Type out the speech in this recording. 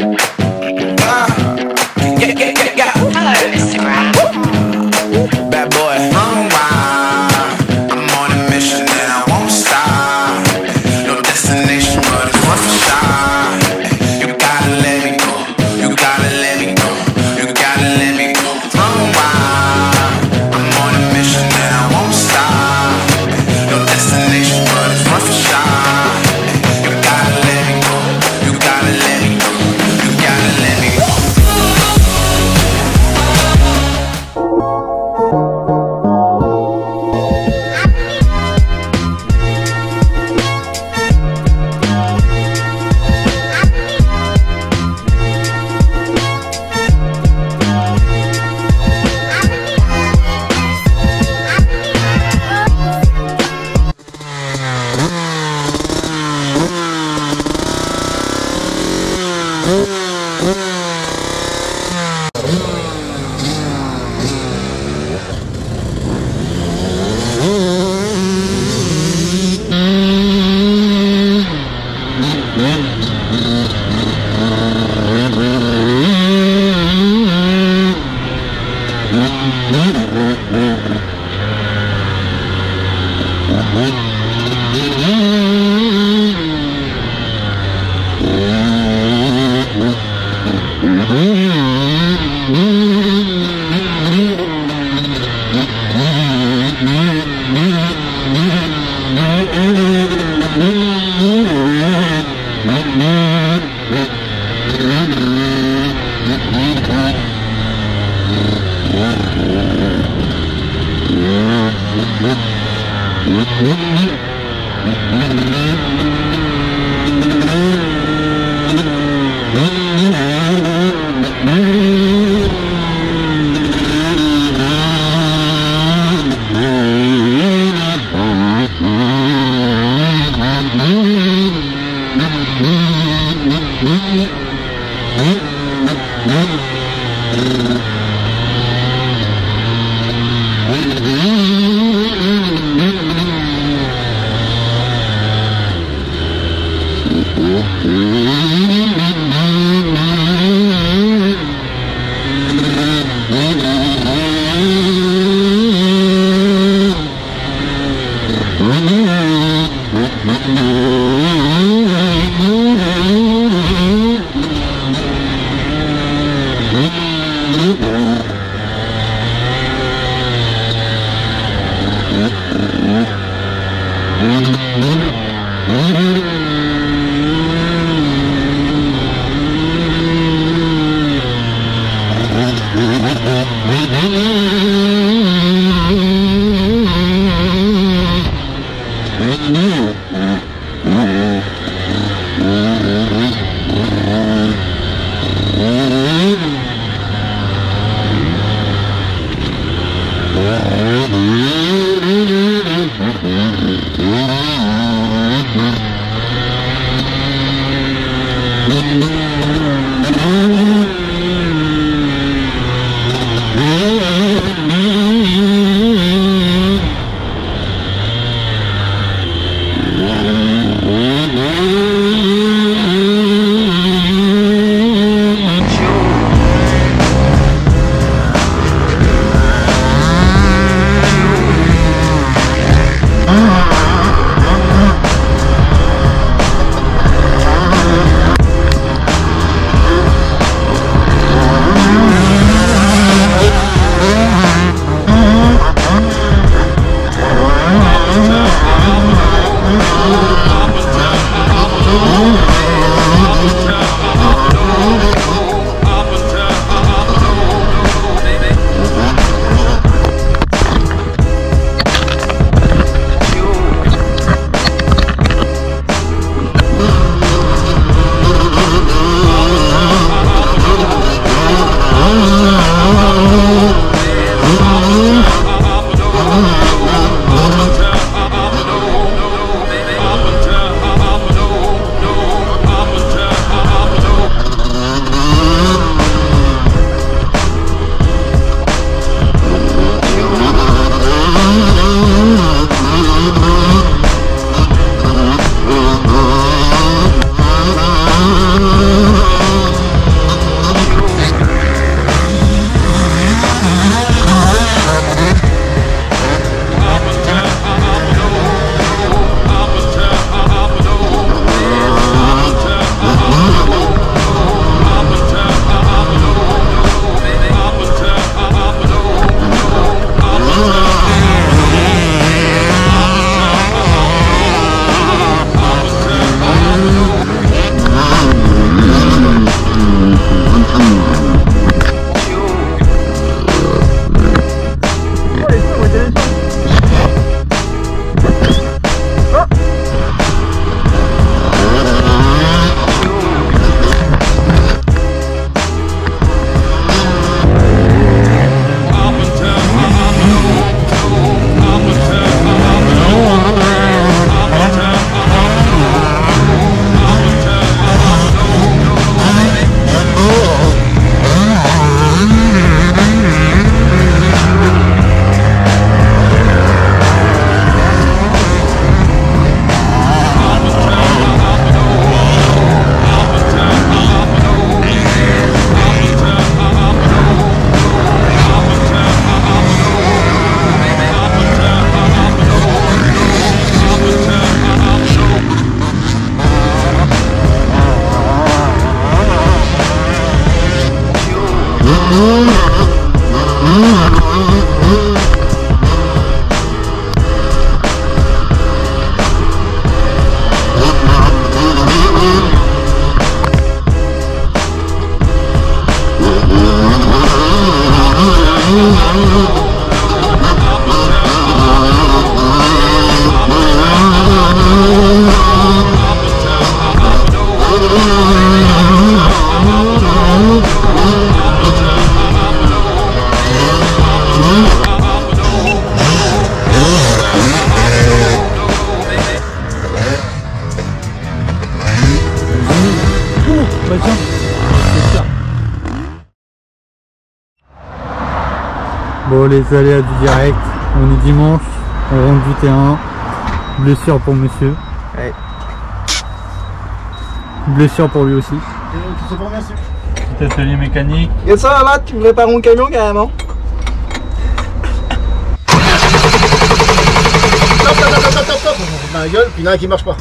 Hello, Instagram. Bad boy. Run wild. I'm on a mission and I won't stop. No destination, but it's worth a shot. You gotta let me go. You gotta let me go. You gotta let me go. Run wild. I'm on a mission and I won't stop. No destination, but it's worth a shot. You gotta let me go. You gotta let me go. You gotta let me go. tiens. C'est ça. Bon, les aléas du direct. On est dimanche, on rentre du terrain. Blessure pour monsieur. Ouais. Blessure pour lui aussi. Tu sais pas, merci. Petit atelier mécanique. Et ça là, tu prépares mon camion carrément. Top. Ma gueule, puis il y en a un qui marche pas.